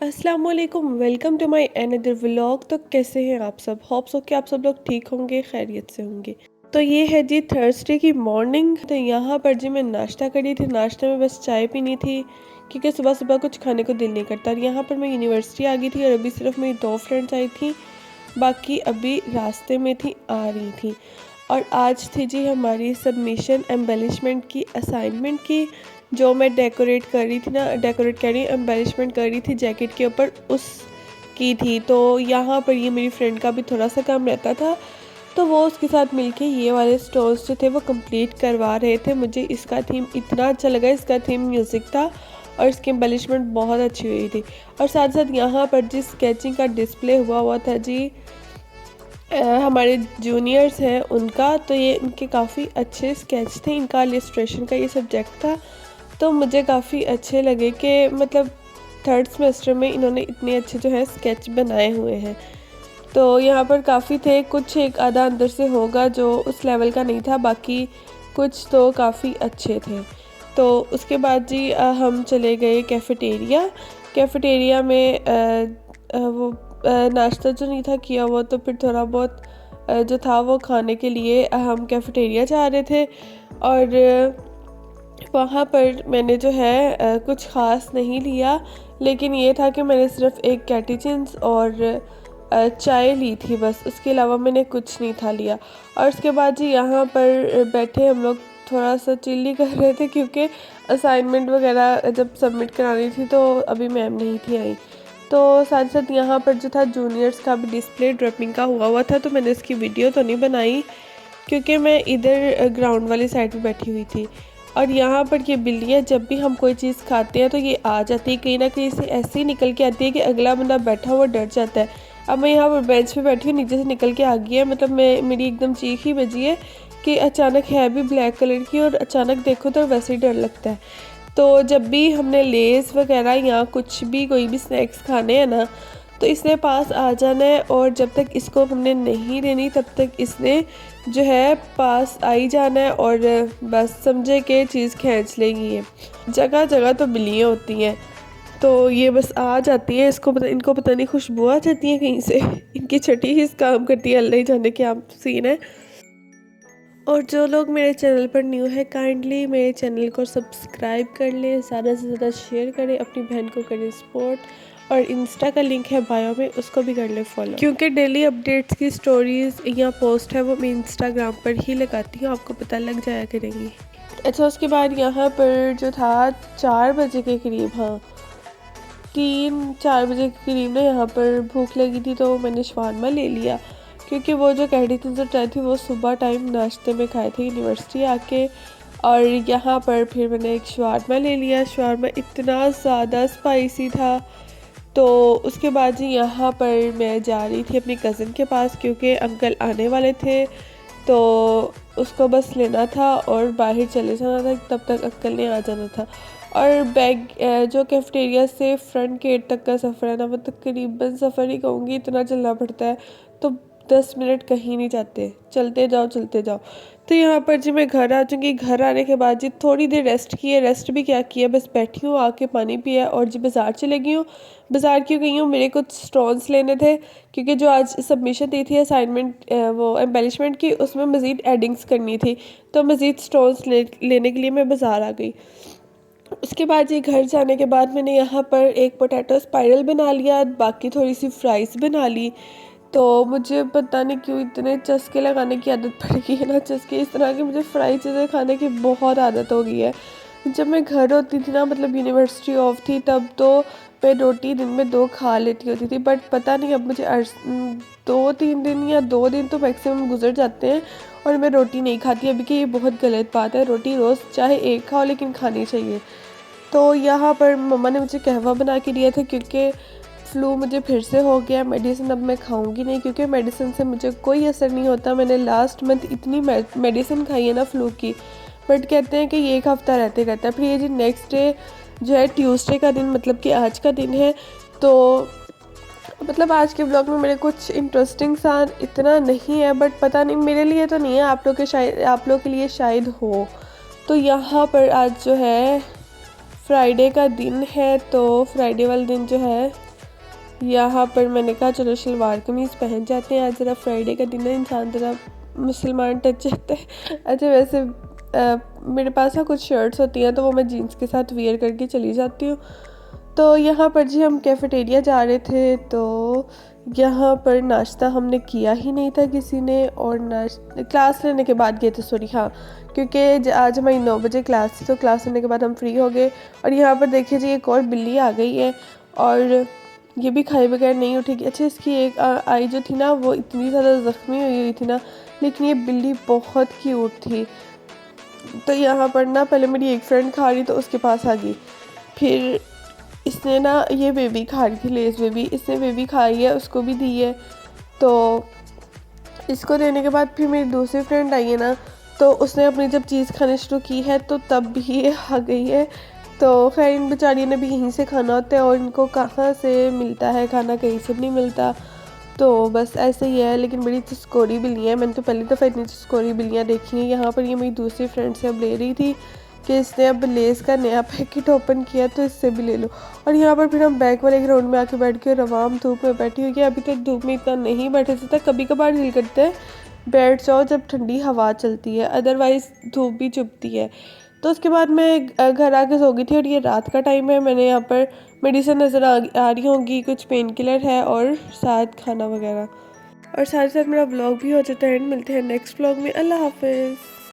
अस्सलाम वालेकुम, welcome to my another vlog. तो कैसे हैं आप सब? होप सो कि आप सब लोग ठीक होंगे, खैरियत से होंगे। तो ये है जी थर्सडे की मॉर्निंग। तो यहाँ पर जी मैं नाश्ता करी थी। नाश्ते में बस चाय पीनी थी क्योंकि सुबह सुबह कुछ खाने को दिल नहीं करता। और यहाँ पर मैं यूनिवर्सिटी आ गई थी और अभी सिर्फ मेरी 2 फ्रेंड्स आई थी, बाकी अभी रास्ते में थी, आ रही थी। और आज थी जी हमारी सबमिशन एम्बेलिशमेंट की, असाइनमेंट की, जो मैं डेकोरेट कर रही थी ना, डेकोरेट कर रही एम्बेलिशमेंट कर रही थी जैकेट के ऊपर, उस की थी। तो यहाँ पर ये मेरी फ्रेंड का भी थोड़ा सा काम रहता था, तो वो उसके साथ मिलके ये वाले स्टोन्स जो थे वो कंप्लीट करवा रहे थे। मुझे इसका थीम इतना अच्छा लगा, इसका थीम म्यूज़िक था और इसकी एम्बेलिशमेंट बहुत अच्छी हुई थी। और साथ साथ यहाँ पर जी स्केचिंग का डिस्प्ले हुआ था जी हमारे जूनियर्स हैं उनका। तो ये इनके काफ़ी अच्छे स्केच थे, इनका इलस्ट्रेशन का ये सब्जेक्ट था। तो मुझे काफ़ी अच्छे लगे कि मतलब थर्ड सेमेस्टर में इन्होंने इतने अच्छे जो है स्केच बनाए हुए हैं। तो यहाँ पर काफ़ी थे, कुछ एक आधा अंदर से होगा जो उस लेवल का नहीं था, बाकी कुछ तो काफ़ी अच्छे थे। तो उसके बाद जी हम चले गए कैफ़ेटेरिया। कैफ़ेटेरिया में वो नाश्ता जो नहीं था किया हुआ, तो फिर थोड़ा बहुत जो था वो खाने के लिए हम कैफ़ेटेरिया जा रहे थे। और वहाँ पर मैंने जो है कुछ ख़ास नहीं लिया, लेकिन ये था कि मैंने सिर्फ़ एक कैटेचिन्स और चाय ली थी बस, उसके अलावा मैंने कुछ नहीं था लिया। और उसके बाद जी यहाँ पर बैठे हम लोग थोड़ा सा चिल्ली कर रहे थे क्योंकि असाइनमेंट वगैरह जब सबमिट करानी थी तो अभी मैम नहीं थी आई। तो साथ साथ यहाँ पर जो था जूनियर्स का भी डिस्प्ले ड्रापिंग का हुआ था, तो मैंने इसकी वीडियो तो नहीं बनाई क्योंकि मैं इधर ग्राउंड वाली साइड पे बैठी हुई थी। और यहाँ पर ये बिल्लियाँ जब भी हम कोई चीज़ खाते हैं तो ये आ जाती है, कहीं ना कहीं से ऐसे ही निकल के आती है कि अगला बंदा बैठा हुआ डर जाता है। अब मैं यहाँ पर बेंच पे बैठी हूँ, नीचे से निकल के आ गई है, मतलब मेरी एकदम चीख ही बजी है कि अचानक है भी ब्लैक कलर की और अचानक देखो तो वैसे ही डर लगता है। तो जब भी हमने लेज़ वगैरह या कुछ भी कोई भी स्नैक्स खाने हैं ना, तो इसने पास आ जाना है और जब तक इसको हमने नहीं देनी तब तक इसने जो है पास आ ही जाना है और बस समझे कि चीज़ खींच लेगी। ये जगह जगह तो बिल्लियाँ होती हैं, तो ये बस आ जाती है, इनको पता नहीं खुशबू आ जाती है कहीं से इनकी छठी ही इस काम करती है, अल्लाह ही जाने क्या सीन है। और जो लोग मेरे चैनल पर न्यू है, काइंडली मेरे चैनल को सब्सक्राइब कर लें, ज़्यादा से ज़्यादा शेयर करें, अपनी बहन को करें सपोर्ट। और इंस्टा का लिंक है बायो में, उसको भी कर लें फॉलो, क्योंकि डेली अपडेट्स की स्टोरीज़ या पोस्ट है वो मैं इंस्टाग्राम पर ही लगाती हूँ, आपको पता लग जाया करेंगी। अच्छा, उसके बाद यहाँ पर जो था 4 बजे के करीब, हाँ 3-4 बजे के करीब ना यहाँ पर भूख लगी थी, तो मैंने शवारमा ले लिया क्योंकि वो जो कैंटीन से ट्राई थी वो सुबह टाइम नाश्ते में खाए थे यूनिवर्सिटी आके। और यहाँ पर फिर मैंने एक शवारमा ले लिया। शवारमा इतना ज़्यादा स्पाइसी था। तो उसके बाद जी यहाँ पर मैं जा रही थी अपनी कज़न के पास क्योंकि अंकल आने वाले थे, तो उसको बस लेना था और बाहर चले जाना था, तब तक अंकल ने आ जाना था। और जो कैफ़ेटेरिया से फ्रंट गेट तक का सफ़र है ना, वो तकरीबन सफ़र ही कहूँगी, इतना चलना पड़ता है, तो 10 मिनट कहीं नहीं जाते, चलते जाओ चलते जाओ। तो यहाँ पर जी मैं घर आ चुकी। घर आने के बाद जी थोड़ी देर रेस्ट की है, रेस्ट भी क्या किया, बस बैठी हूँ, आके पानी पिया और जी बाज़ार चले गई हूँ। बाज़ार क्यों गई हूँ, मेरे कुछ स्टोन्स लेने थे क्योंकि जो आज सबमिशन दी थी असाइनमेंट वो एम्बेलिशमेंट की, उसमें मज़ीद एडिंग्स करनी थी, तो मज़ीद स्टोन्स लेने के लिए मैं बाज़ार आ गई। उसके बाद ये घर जाने के बाद मैंने यहाँ पर एक पोटैटो स्पाइरल बना लिया, बाकी थोड़ी सी फ्राइज़ बना ली। तो मुझे पता नहीं क्यों इतने चस्के लगाने की आदत पड़ गई है ना, चस्के इस तरह की, मुझे फ्राई चीज़ें खाने की बहुत आदत हो गई है। जब मैं घर होती थी ना, मतलब यूनिवर्सिटी ऑफ थी, तब तो मैं रोटी दिन में 2 खा लेती होती थी, बट पता नहीं अब मुझे 2-3 दिन या 2 दिन तो मैक्सिमम गुजर जाते हैं और मैं रोटी नहीं खाती अभी कि ये बहुत गलत बात है। रोटी रोज़ चाहे 1 खाओ लेकिन खानी चाहिए। तो यहाँ पर मम्मा ने मुझे कहवा बना के दिया था क्योंकि फ्लू मुझे फिर से हो गया। मेडिसिन अब मैं खाऊंगी नहीं क्योंकि मेडिसिन से मुझे कोई असर नहीं होता। मैंने लास्ट मंथ इतनी मेडिसिन खाई है ना फ्लू की, बट कहते हैं कि ये 1 हफ़्ता रहते रहता है। फिर ये जी नेक्स्ट डे जो है ट्यूसडे का दिन, मतलब कि आज का दिन है, तो मतलब आज के ब्लॉग में मेरे कुछ इंटरेस्टिंग सा इतना नहीं है, बट पता नहीं मेरे लिए तो नहीं है, आप लोग के लिए शायद हो। तो यहाँ पर आज जो है फ्राइडे का दिन है, तो फ्राइडे वाले दिन जो है यहाँ पर मैंने कहा चलो शलवार कमीज़ पहन जाते हैं, आज ज़रा फ्राइडे का दिन है, इंसान ज़रा मुसलमान टच रहता है। अच्छा वैसे मेरे पास ना कुछ शर्ट्स होती हैं तो वो मैं जीन्स के साथ वियर करके चली जाती हूँ। तो यहाँ पर जी हम कैफ़ेटेरिया जा रहे थे, तो यहाँ पर नाश्ता हमने किया ही नहीं था किसी ने, और क्लास लेने के बाद गए थे, सॉरी हाँ, क्योंकि आज हमारी 9 बजे क्लास थी, तो क्लास लेने के बाद हम फ्री हो गए। और यहाँ पर देखिए जी एक और बिल्ली आ गई है, और ये भी खाए बगैर नहीं उठेगी। अच्छा इसकी एक आई जो थी ना वो इतनी ज़्यादा ज़ख्मी हुई थी ना, लेकिन ये बिल्ली बहुत क्यूट थी। तो यहाँ पर ना पहले मेरी एक फ्रेंड खा रही तो उसके पास आ गई, फिर इसने ना ये बेबी खा रही थी, लेस बेबी, इसने बेबी खाई है, उसको भी दी है। तो इसको देने के बाद फिर मेरी दूसरी फ्रेंड आई है ना, तो उसने अपनी जब चीज़ खानी शुरू की है तो तब भी ये आ गई है। तो खैर इन बेचारियों ने भी यहीं से खाना होता है, और इनको कहाँ से मिलता है खाना, कहीं से नहीं मिलता। तो बस ऐसे ही है, लेकिन बड़ी चस्कोरी बिल्लियाँ हैं, मैंने तो पहली दफ़ा इतनी चस्कोरी बिल्लियाँ देखी हैं। यहाँ पर ये मेरी दूसरी फ्रेंड से अब ले रही थी कि इसने अब लेस का नया पैकेट ओपन किया तो इससे भी ले लो। और यहाँ पर फिर हम बैक वाले ग्राउंड में आके बैठ के रवाम धूप में बैठी हुई है। अभी तक धूप में इतना नहीं बैठे थे, कभी कभार दिल करता है बैठ जाओ जब ठंडी हवा चलती है, अदरवाइज़ धूप भी चुभती है। तो उसके बाद मैं घर आके सो गई थी, और ये रात का टाइम है, मैंने यहाँ पर मेडिसिन नज़र आ रही होंगी, कुछ पेन किलर है और साथ खाना वगैरह, और साथ साथ मेरा व्लॉग भी हो जाता है। मिलते हैं नेक्स्ट व्लॉग में। अल्लाह हाफिज़।